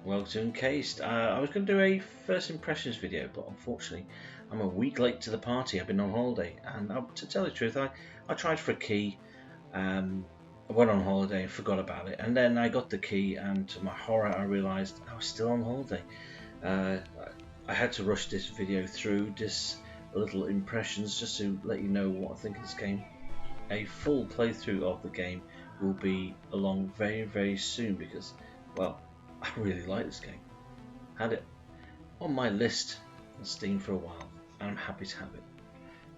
Welcome to Encased. I was going to do a first impressions video, but unfortunately I'm a week late to the party. I've been on holiday, and to tell the truth, I tried for a key. I went on holiday and forgot about it, and then I got the key, and to my horror I realised I was still on holiday. I had to rush this video through, this little impressions, just to let you know what I think of this game. A full playthrough of the game will be along very soon because, well, I really like this game. Had it on my list on Steam for a while, and I'm happy to have it.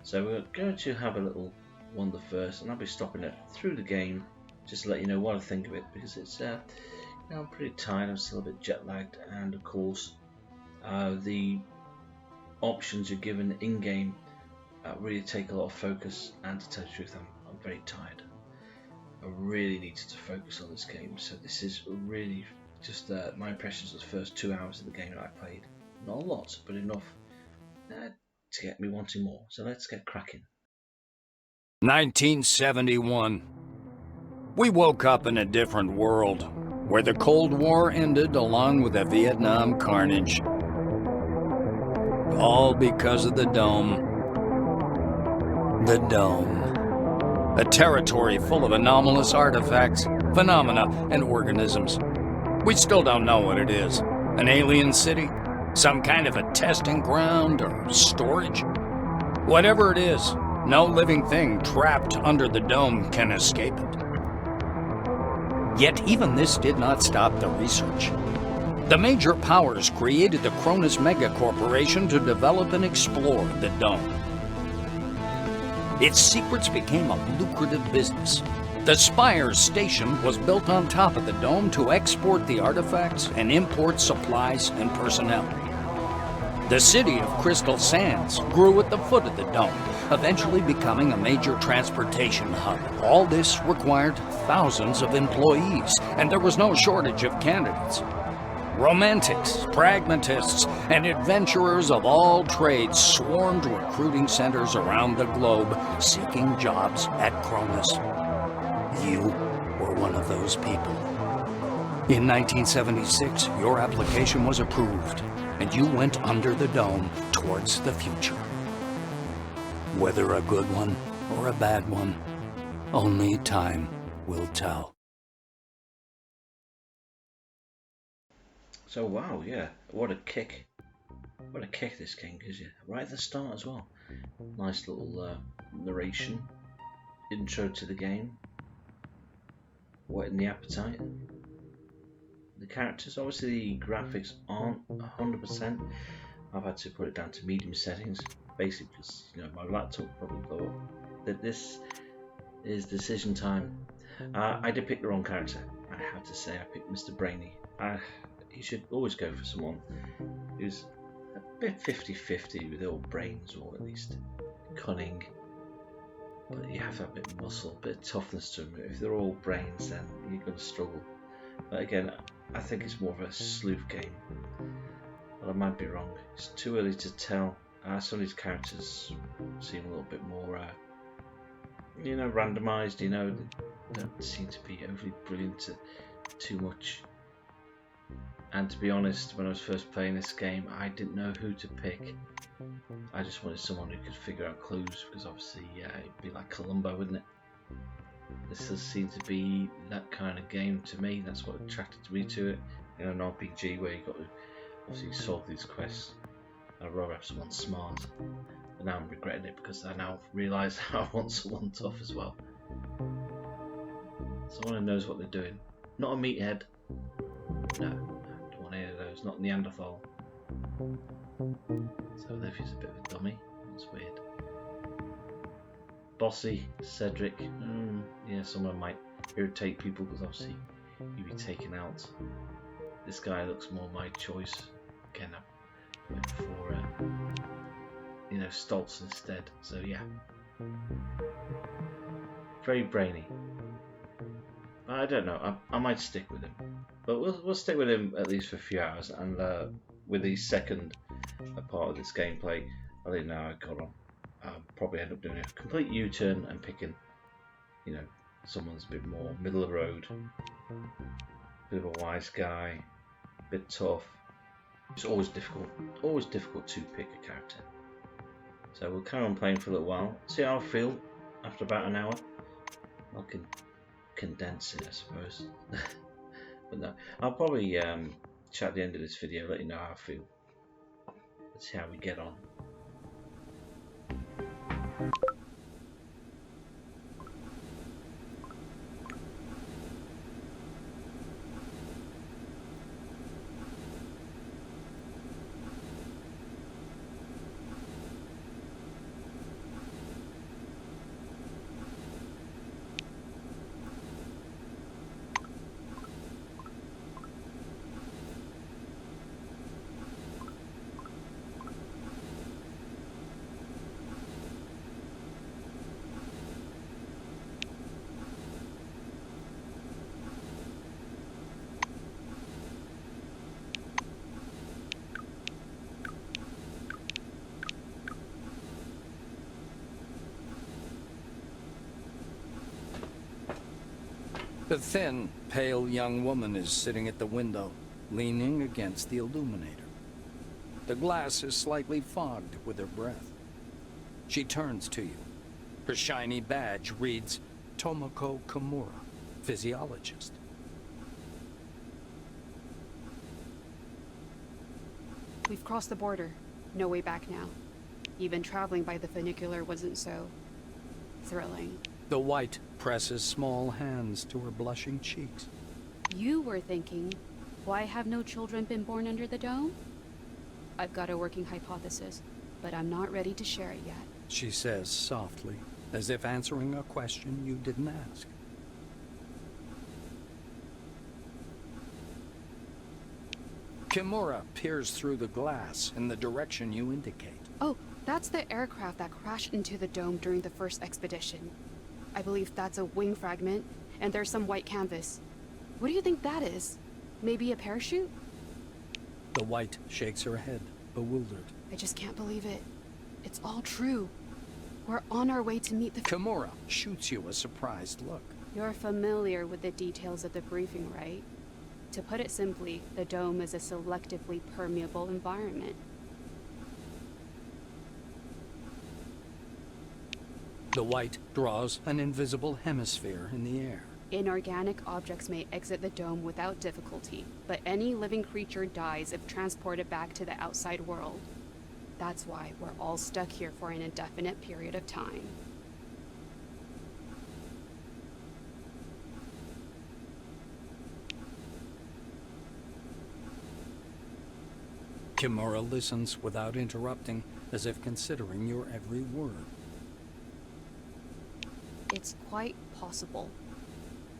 So we're going to have a little wander first, and I'll be stopping it through the game just to let you know what I think of it, because it's I'm pretty tired, I'm still a bit jet lagged, and of course the options you're given in game really take a lot of focus, and to tell you the truth, I'm very tired. I really needed to focus on this game, so this is really just my impressions of the first 2 hours of the game that I played. Not a lot, but enough to get me wanting more. So let's get cracking. 1971. We woke up in a different world, where the Cold War ended along with the Vietnam carnage. All because of the Dome. The Dome. A territory full of anomalous artifacts, phenomena, and organisms. We still don't know what it is. An alien city? Some kind of a testing ground or storage? Whatever it is, no living thing trapped under the dome can escape it. Yet even this did not stop the research. The major powers created the Cronus Mega Corporation to develop and explore the dome. Its secrets became a lucrative business. The Spires station was built on top of the dome to export the artifacts and import supplies and personnel. The city of Crystal Sands grew at the foot of the dome, eventually becoming a major transportation hub. All this required thousands of employees, and there was no shortage of candidates. Romantics, pragmatists, and adventurers of all trades swarmed recruiting centers around the globe, seeking jobs at Cronus. You were one of those people. In 1976, your application was approved, and you went under the dome towards the future. Whether a good one or a bad one, only time will tell. So wow, yeah, what a kick. What a kick this game gives you, right at the start as well. Nice little narration, intro to the game. Whetting the appetite. The characters, obviously the graphics aren't 100%. I've had to put it down to medium settings, basically because my laptop probably blew up. That this is decision time. I did pick the wrong character. I have to say, I picked Mr. Brainy. You should always go for someone who's a bit 50-50 with all brains, or at least cunning. But you have to have a bit of muscle, a bit of toughness to them. If they're all brains, then you're going to struggle. But again, I think it's more of a sleuth game. But I might be wrong. It's too early to tell. Some of these characters seem a little bit more, randomised. They don't seem to be overly brilliant too much. And to be honest, when I was first playing this game, I didn't know who to pick. I just wanted someone who could figure out clues, because obviously, it'd be like Columbo, wouldn't it? This does seem to be that kind of game to me. That's what attracted me to it. An RPG where you got to obviously solve these quests. I'd rather have someone smart. But now I'm regretting it because I now realise I want someone tough as well. Someone who knows what they're doing. Not a meathead. No, I don't want any of those. Not Neanderthal. So Olivia's a bit of a dummy. That's weird. Bossy, Cedric. Yeah, someone might irritate people because obviously you'd be taken out. This guy looks more my choice. Again, I went for Stoltz instead. So yeah, very brainy. I don't know. I might stick with him, but we'll stick with him at least for a few hours. And with the second part of this gameplay, I think now I got on. I'll probably end up doing a complete U-turn and picking, someone's a bit more middle of the road, bit of a wise guy, bit tough. It's always difficult to pick a character. So we'll carry on playing for a little while, see how I feel after about an hour. I can condense it, I suppose. But no, I'll probably chat at the end of this video, let you know how I feel. Let's see how we get on. The thin, pale young woman is sitting at the window, leaning against the illuminator. The glass is slightly fogged with her breath. She turns to you. Her shiny badge reads, Tomoko Kimura, physiologist. We've crossed the border. No way back now. Even traveling by the funicular wasn't so thrilling. The white presses small hands to her blushing cheeks. You were thinking, why have no children been born under the dome? I've got a working hypothesis, but I'm not ready to share it yet. She says softly, as if answering a question you didn't ask. Kimura peers through the glass in the direction you indicate. Oh, that's the aircraft that crashed into the dome during the first expedition. I believe that's a wing fragment, and there's some white canvas. What do you think that is? Maybe a parachute? The white shakes her head, bewildered. I just can't believe it. It's all true. We're on our way to meet the... Kimura shoots you a surprised look. You're familiar with the details of the briefing, right? To put it simply, the dome is a selectively permeable environment. The white draws an invisible hemisphere in the air. Inorganic objects may exit the dome without difficulty, but any living creature dies if transported back to the outside world. That's why we're all stuck here for an indefinite period of time. Kimura listens without interrupting, as if considering your every word. It's quite possible.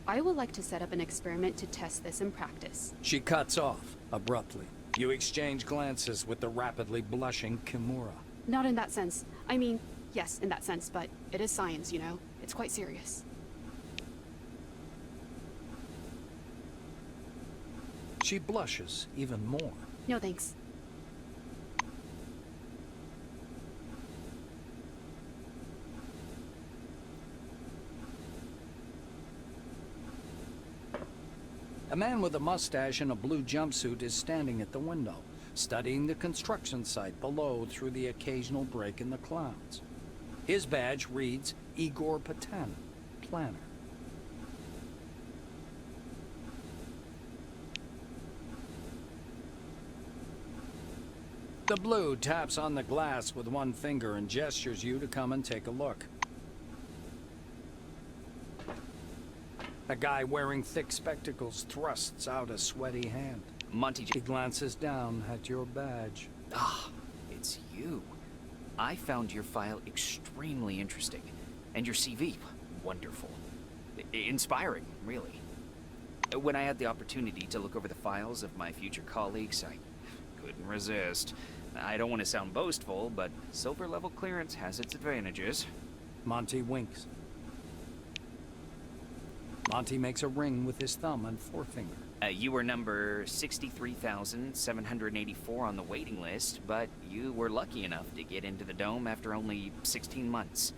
I would like to set up an experiment to test this in practice. She cuts off, abruptly. You exchange glances with the rapidly blushing Kimura. Not in that sense. I mean, yes, in that sense, but it is science, you know? It's quite serious. She blushes even more. No thanks. A man with a mustache and a blue jumpsuit is standing at the window, studying the construction site below through the occasional break in the clouds. His badge reads Igor Patan, planner. The blue taps on the glass with one finger and gestures you to come and take a look. A guy wearing thick spectacles thrusts out a sweaty hand. Monty... He glances down at your badge. Ah, it's you. I found your file extremely interesting. And your CV, wonderful. Inspiring, really. When I had the opportunity to look over the files of my future colleagues, I couldn't resist. I don't want to sound boastful, but silver level clearance has its advantages. Monty winks. Monty makes a ring with his thumb and forefinger. You were number 63,784 on the waiting list, but you were lucky enough to get into the dome after only 16 months.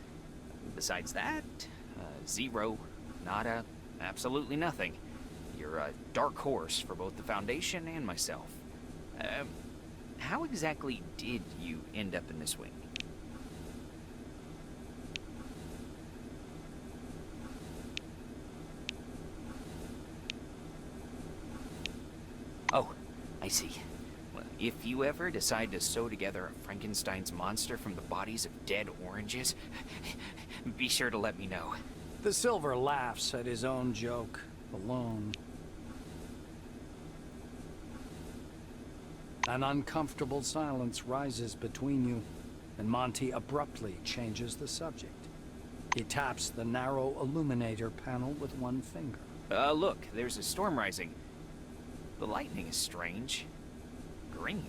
Besides that, zero, nada, absolutely nothing. you're a dark horse for both the Foundation and myself. How exactly did you end up in this wing? Oh, I see. Well, if you ever decide to sew together a Frankenstein's monster from the bodies of dead oranges, be sure to let me know. The Silver laughs at his own joke, alone. An uncomfortable silence rises between you, and Monty abruptly changes the subject. He taps the narrow illuminator panel with one finger. Look, there's a storm rising. The lightning is strange. Green.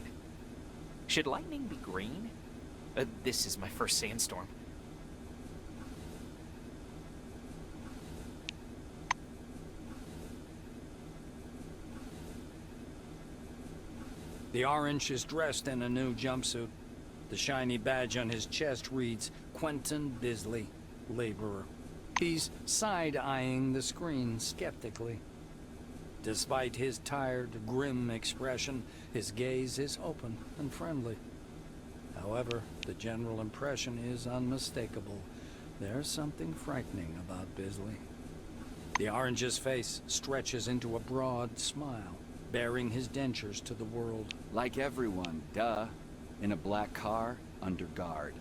Should lightning be green? This is my first sandstorm. The Orange is dressed in a new jumpsuit. The shiny badge on his chest reads, Quentin Bisley, Laborer. He's side-eyeing the screen skeptically. Despite his tired, grim expression, his gaze is open and friendly. However, the general impression is unmistakable. There's something frightening about Bisley. The Orange's face stretches into a broad smile, bearing his dentures to the world. Like everyone, duh. In a black car, under guard.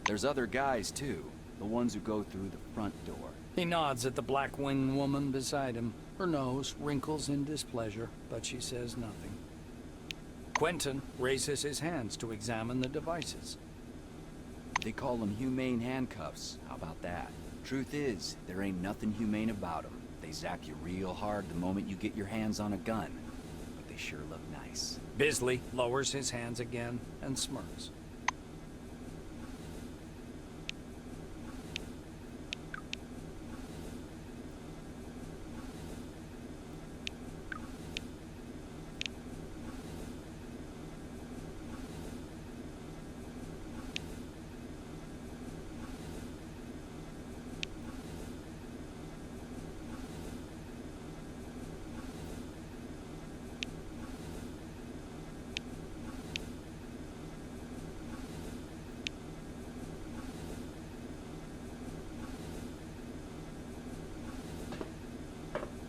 There's other guys too, the ones who go through the front door. He nods at the black-winged woman beside him. Her nose wrinkles in displeasure, but she says nothing. Quentin raises his hands to examine the devices. They call them humane handcuffs. How about that? Truth is, there ain't nothing humane about them. They zap you real hard the moment you get your hands on a gun. But they sure look nice. Bisley lowers his hands again and smirks.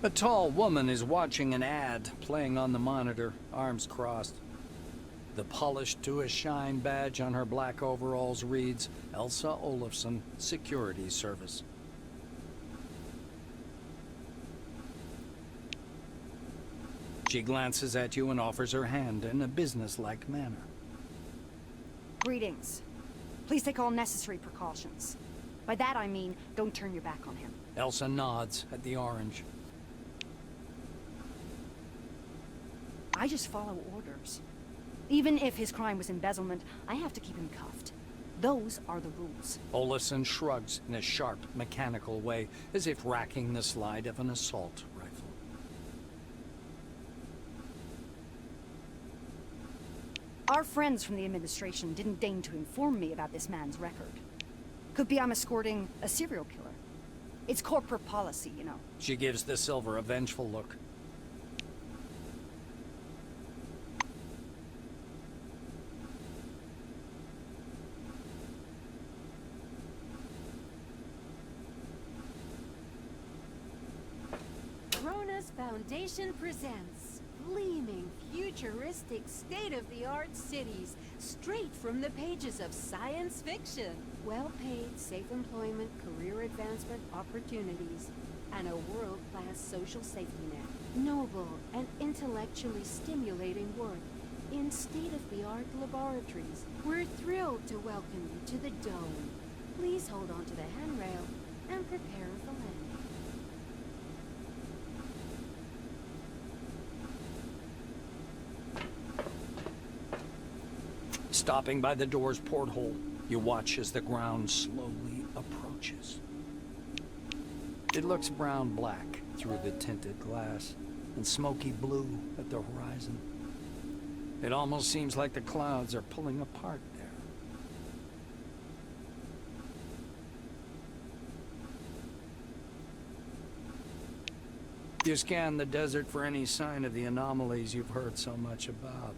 A tall woman is watching an ad playing on the monitor, arms crossed. The polished to a shine badge on her black overalls reads, Elsa Olafson, Security Service. She glances at you and offers her hand in a businesslike manner. Greetings. Please take all necessary precautions. By that I mean, don't turn your back on him. Elsa nods at the Orange. I just follow orders. Even if his crime was embezzlement, I have to keep him cuffed. Those are the rules. Olafson shrugs in a sharp, mechanical way, as if racking the slide of an assault rifle. Our friends from the administration didn't deign to inform me about this man's record. Could be I'm escorting a serial killer. It's corporate policy, you know. She gives the Silver a vengeful look. Foundation presents gleaming, futuristic, state-of-the-art cities straight from the pages of science fiction. Well-paid, safe employment, career advancement opportunities, and a world-class social safety net. Noble and intellectually stimulating work in state-of-the-art laboratories. We're thrilled to welcome you to the Dome. Please hold on to the handrail and prepare for landing. Stopping by the door's porthole, you watch as the ground slowly approaches. It looks brown-black through the tinted glass and smoky blue at the horizon. It almost seems like the clouds are pulling apart there. You scan the desert for any sign of the anomalies you've heard so much about.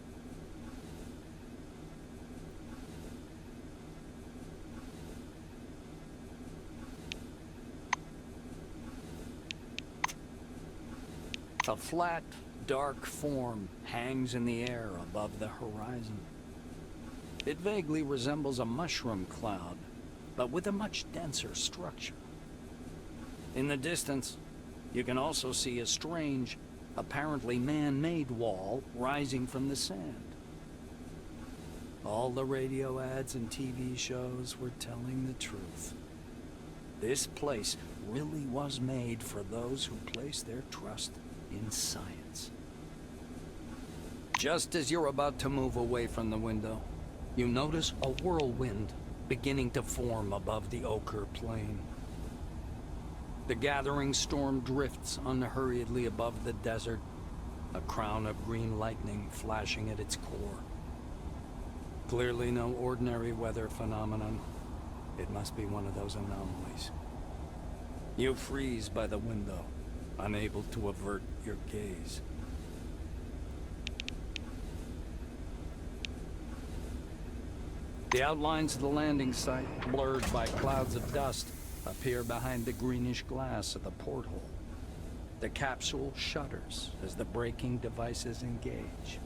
A flat, dark form hangs in the air above the horizon. It vaguely resembles a mushroom cloud, but with a much denser structure. In the distance, you can also see a strange, apparently man-made wall rising from the sand. All the radio ads and TV shows were telling the truth. This place really was made for those who place their trust in science. Just as you're about to move away from the window, you notice a whirlwind beginning to form above the ochre plain. The gathering storm drifts unhurriedly above the desert, a crown of green lightning flashing at its core. Clearly no ordinary weather phenomenon. It must be one of those anomalies. You freeze by the window, unable to avert your gaze. The outlines of the landing site, blurred by clouds of dust, appear behind the greenish glass of the porthole. The capsule shudders as the braking devices engage.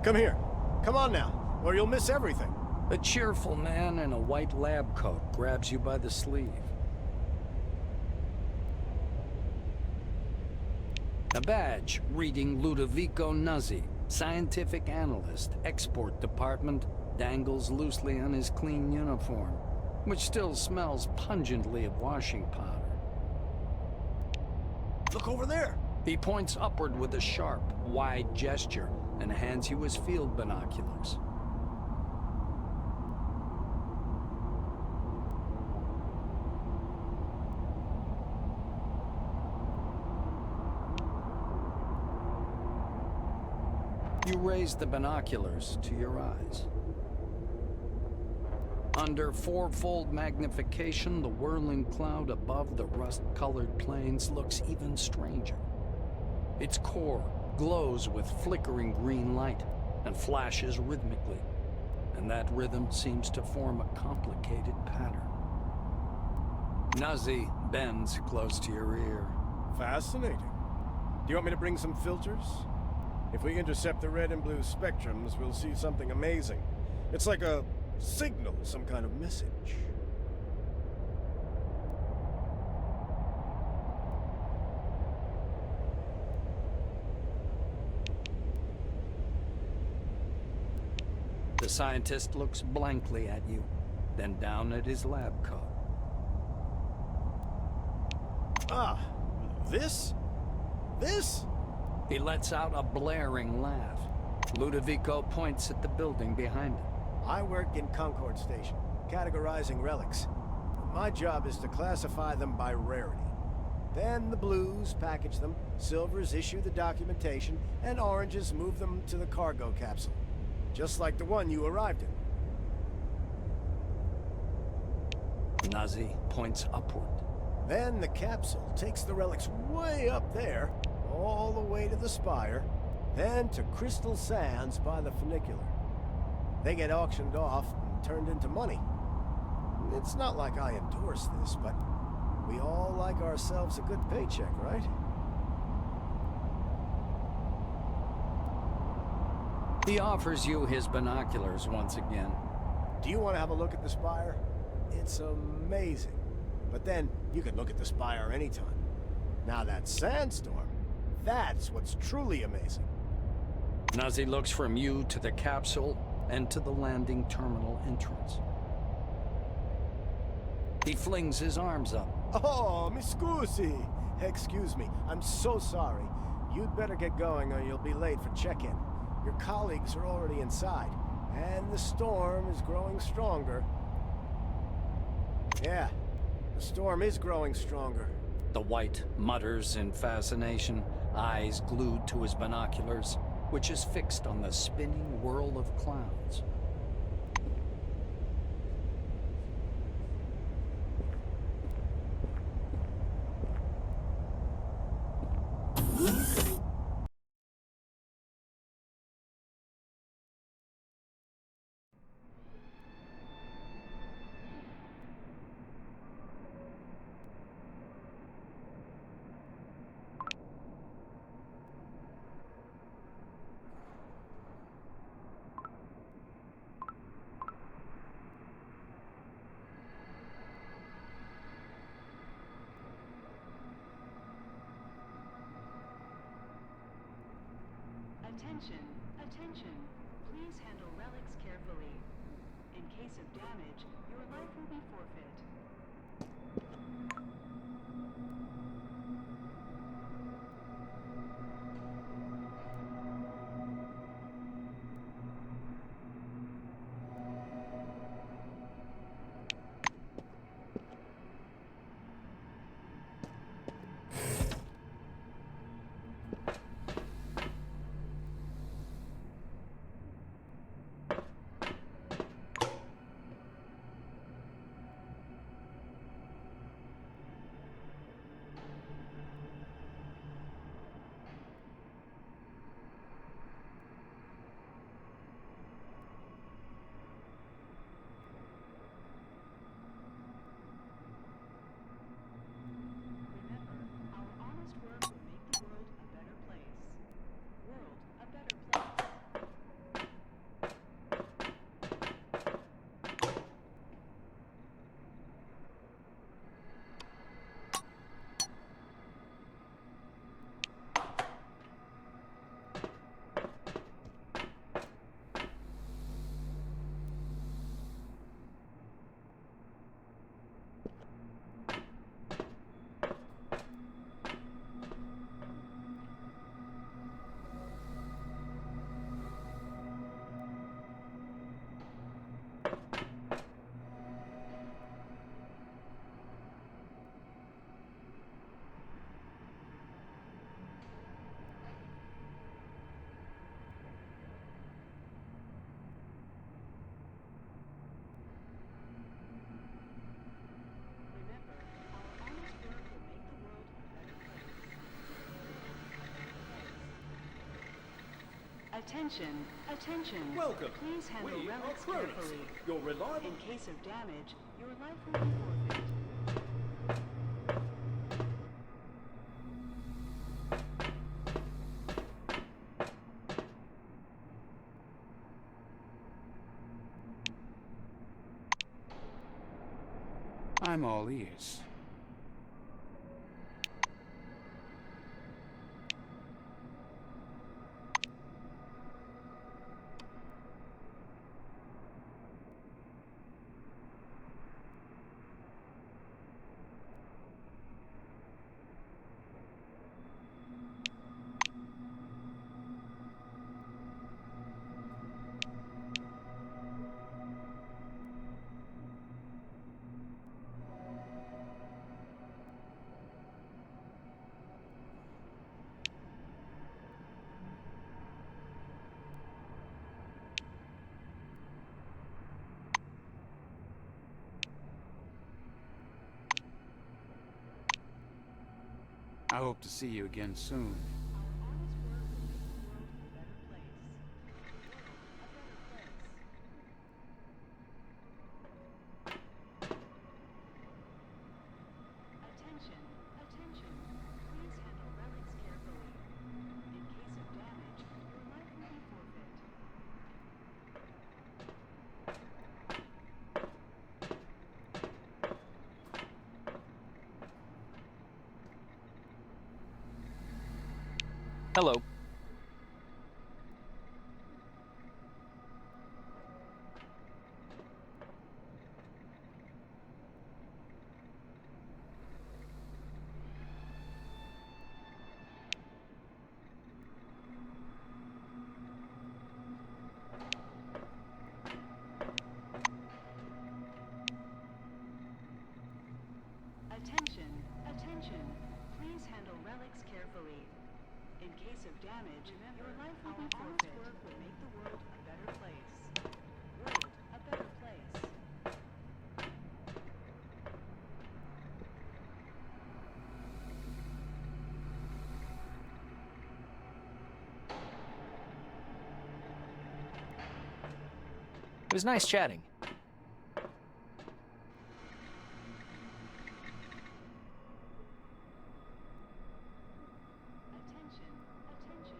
Come here. Come on now, or you'll miss everything. A cheerful man in a white lab coat grabs you by the sleeve. A badge reading Ludovico Nuzzy, scientific analyst, export department, dangles loosely on his clean uniform, which still smells pungently of washing powder. Look over there. He points upward with a sharp, wide gesture and hands you his field binoculars. You raise the binoculars to your eyes. Under fourfold magnification, the whirling cloud above the rust-colored plains looks even stranger. Its core glows with flickering green light and flashes rhythmically, and that rhythm seems to form a complicated pattern. Nuzzy bends close to your ear. Fascinating. Do you want me to bring some filters? If we intercept the red and blue spectrums, we'll see something amazing. It's like a signal, some kind of message. The scientist looks blankly at you, then down at his lab coat. Ah, this? This? He lets out a blaring laugh. Ludovico points at the building behind him. I work in Concord Station, categorizing relics. My job is to classify them by rarity. Then the blues package them, silvers issue the documentation, and oranges move them to the cargo capsule. Just like the one you arrived in. Nuzzy points upward. Then the capsule takes the relics way up there, all the way to the spire, then to Crystal Sands by the funicular. They get auctioned off and turned into money. It's not like I endorse this, but we all like ourselves a good paycheck, right? He offers you his binoculars once again. Do you want to have a look at the spire? It's amazing. But then, you can look at the spire anytime. Now that sandstorm, that's what's truly amazing. Nuzzy looks from you to the capsule and to the landing terminal entrance. He flings his arms up. Oh, mi scusi. Excuse me, I'm so sorry. You'd better get going or you'll be late for check-in. Your colleagues are already inside, and the storm is growing stronger. Yeah, the storm is growing stronger. The White mutters in fascination, eyes glued to his binoculars, which is fixed on the spinning whirl of clouds. Attention, attention. Please handle relics carefully. In case of damage, your life will be forfeit. Attention, attention. Welcome. Please handle We relics are Cronus, carefully. your reliable... In case of damage, your life will be forfeit. I'm all ears. hope to see you again soon. Attention, attention. Please handle relics carefully. In case of damage, your life will be forfeit. Hello. Attention, attention. Please handle relics carefully. In case of damage, your life will be forfeit. Work will make the world a better place. World a better place. It was nice chatting. Attention, attention. Please handle relics carefully.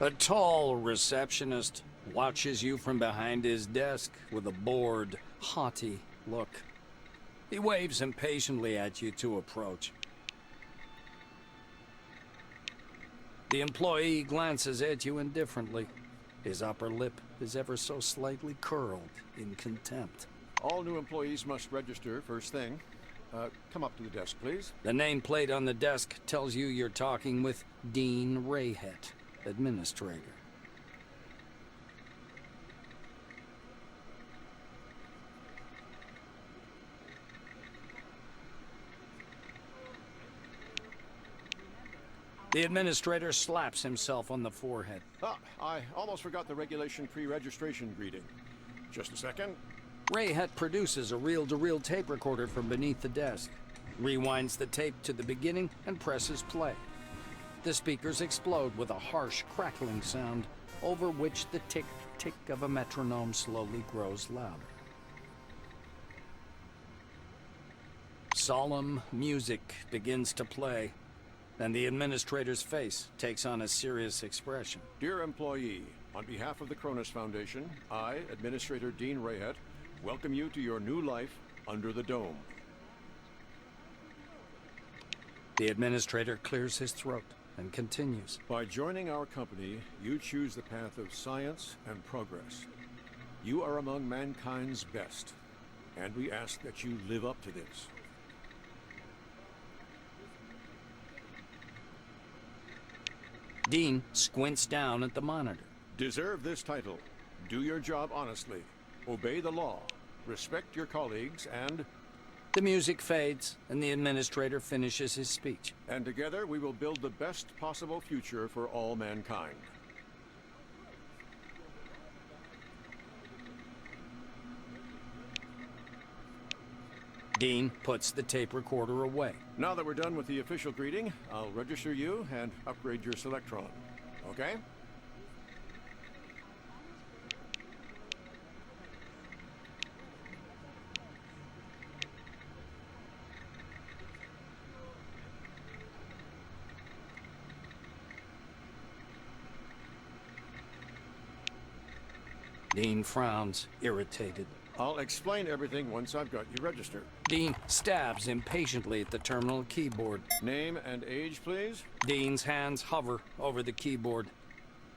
A tall receptionist watches you from behind his desk with a bored, haughty look. He waves impatiently at you to approach. The employee glances at you indifferently. His upper lip is ever so slightly curled in contempt. All new employees must register first thing. Come up to the desk, please. The nameplate on the desk tells you you're talking with Dean Rayhet, administrator. The administrator slaps himself on the forehead. I almost forgot the regulation pre-registration greeting. Just a second. Rayhet produces a reel-to-reel tape recorder from beneath the desk, rewinds the tape to the beginning, and presses play. The speakers explode with a harsh, crackling sound, over which the tick-tick of a metronome slowly grows louder. Solemn music begins to play, and the administrator's face takes on a serious expression. Dear employee, on behalf of the Cronus Foundation, I, Administrator Dean Rayhet, welcome you to your new life under the dome. The administrator clears his throat and continues. By joining our company, you choose the path of science and progress. You are among mankind's best, and we ask that you live up to this. Dean squints down at the monitor. Deserve this title. Do your job honestly. Obey the law. Respect your colleagues and... The music fades, and the administrator finishes his speech. And together we will build the best possible future for all mankind. Dean puts the tape recorder away. Now that we're done with the official greeting, I'll register you and upgrade your Selectron. Okay? Dean frowns, irritated. I'll explain everything once I've got you registered. Dean stabs impatiently at the terminal keyboard. Name and age, please. Dean's hands hover over the keyboard.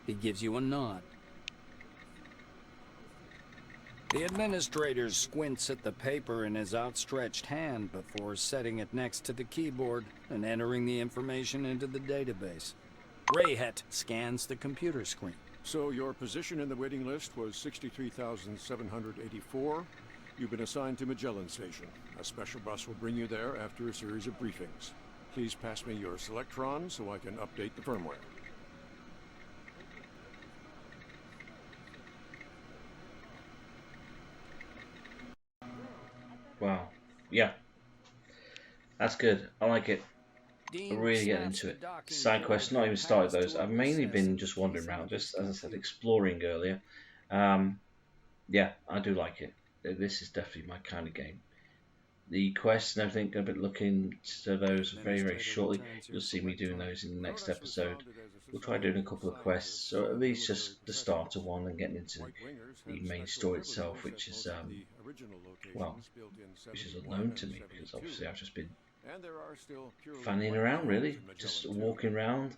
He gives you a nod. The administrator squints at the paper in his outstretched hand before setting it next to the keyboard and entering the information into the database. Rayhet scans the computer screen. So your position in the waiting list was 63,784. You've been assigned to Magellan Station. A special bus will bring you there after a series of briefings. Please pass me your Selectron so I can update the firmware. Wow. Yeah. That's good. I like it. I'm really getting into it. Side quests, not even started those. I've mainly been just wandering around, just as I said, exploring earlier. Yeah, I do like it. This is definitely my kind of game. The quests and everything, going to be looking to those very, very shortly. You'll see me doing those in the next episode. We'll try doing a couple of quests, so at least just the start of one and getting into the main story itself, which is, well, which is unknown to me, because obviously I've just been fanning around, really, just walking around,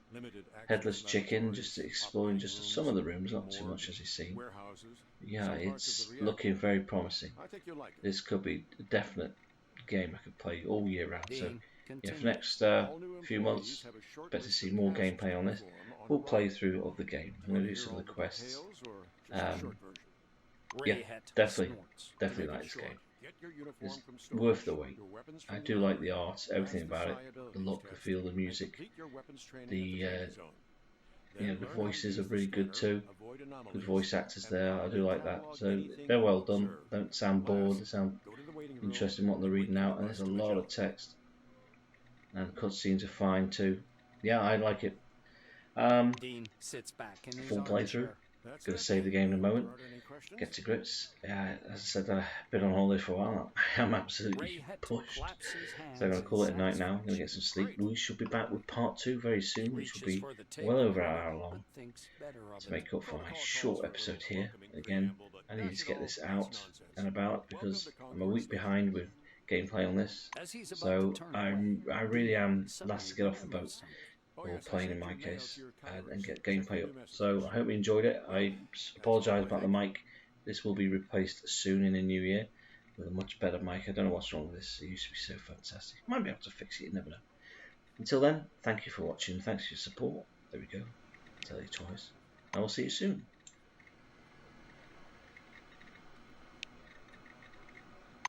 headless chicken, just exploring just some of the rooms, not too much as you see. Yeah, it's looking very promising. This could be a definite game I could play all year round. So yeah, for the next few months, better to see more gameplay on this. Full playthrough of the game. I'm going to do some of the quests. Yeah, definitely like this game. It's worth the wait. I do like the art, everything about it, the look, the feel, the music, the the voices are really good too. Good voice actors there, I do like that. So they're well done. Don't sound bored. They sound interesting what they're reading out, and there's a lot of text. And the cutscenes are fine too. Yeah, I like it. Dean sits back in his full playthrough. Gonna save the game in a moment. Get to grips. Yeah, as I said, I've been on holiday for a while. I am absolutely pushed. So I'm gonna call it a night now. I'm gonna get some sleep. We should be back with part 2 very soon, which will be well over an hour long. To make up for my short episode here. Again, I need to get this out and about because I'm a week behind with gameplay on this. So I really am last to get off the boat. Or plane in my case, and get gameplay up. So I hope you enjoyed it. I apologise about the mic. This will be replaced soon in the new year with a much better mic. I don't know what's wrong with this. It used to be so fantastic. Might be able to fix it, you never know. Until then, thank you for watching. Thanks for your support. There we go. Tell you twice. I will see you soon.